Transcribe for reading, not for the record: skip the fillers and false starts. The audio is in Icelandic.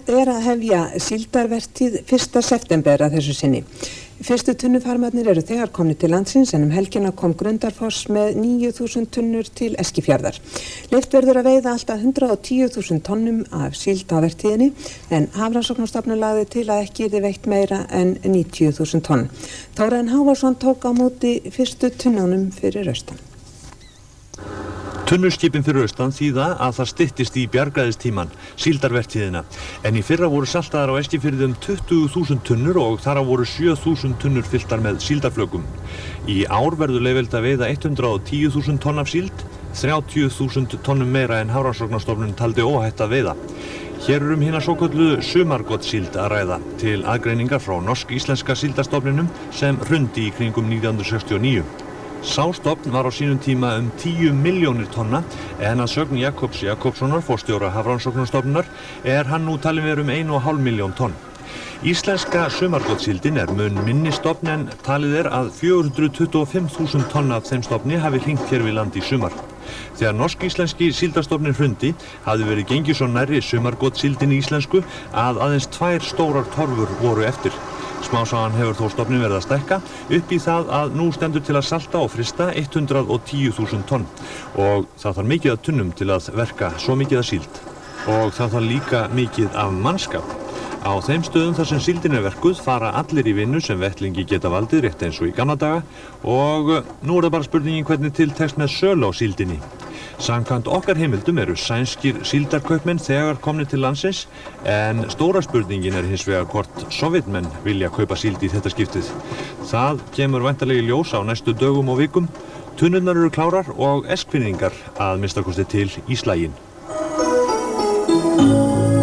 að hefja síldarvertíð 1. september að þessu sinni. Fyrstu tunnufarmarnir eru þegar komnir til landsins en helgina kom Grundarfoss með 9.000 tunnur til Eskifjarðar. Leyft verður að veiða alltaf 110.000 tonnum af síld á vertíðinni en Hafrannsóknastofnun lagði til að ekki yrði veitt meira en 90.000 tonn. Þórarinn Hávarsson tók á móti fyrstu tunnunum fyrir austan. Tunnurskipin fyrir austan þýða að það styttist í bjargræðistíman, síldarvertíðina, en í fyrra voru saltaðar á Eskifirði 20.000 tunnur og þar á voru 7.000 tunnur fylltar með síldarflökum. Í ár verður leyfilegt að veiða 110.000 tonn af síld, 30.000 tonnum meira en Hafrannsóknastofnun taldi óhætt að veiða. Hér hina svokölluðu sumargotssíld að ræða til aðgreiningar frá norsk-íslenska síldarstofninum sem hrundi í kringum 1969. Sá stofn var á sínum tíma 10 milljónir tonna en að sögn Jakobs Jakobssonar, forstjóra Hafrannsóknastofnunar, hann nú talin vera 1,5 milljón tonn. Íslenska sumargotssíldin mun minni stofn en talið að 425.000 tonn af þeim stofni hafi hringt hér við land í sumar. Þegar norsk-íslenski síldarstofnin hrundi hafði verið gengið svo nærri sumargotssíldinni íslensku að aðeins 2 stórar torfur voru eftir. Smásagan hefur þó stofnin verið að stækka upp í það að nú stendur til að salta og frysta 110.000 tonn og það þarf mikið af tunnum til að verka svo mikið af síld. Og það þarf líka mikið af mannskap. Á þeim stöðum þar sem síldin verkuð fara allir í vinnu sem vettlingi geta valdið rétt eins og í gamla daga og nú það bara spurningin hvernig til tekst með sölu á síldinni. Samkvæmt okkar heimildum eru sænskir síldarkaupmenn þegar komnir til landsins en stóra spurningin hins vegar hvort Sovétmenn vilja kaupa síld í þetta skiptið. Það kemur væntanlega í ljós á næstu dögum og vikum. Tunnurnar eru klárar og Eskfirðingar að minnsta kosti til í slaginn.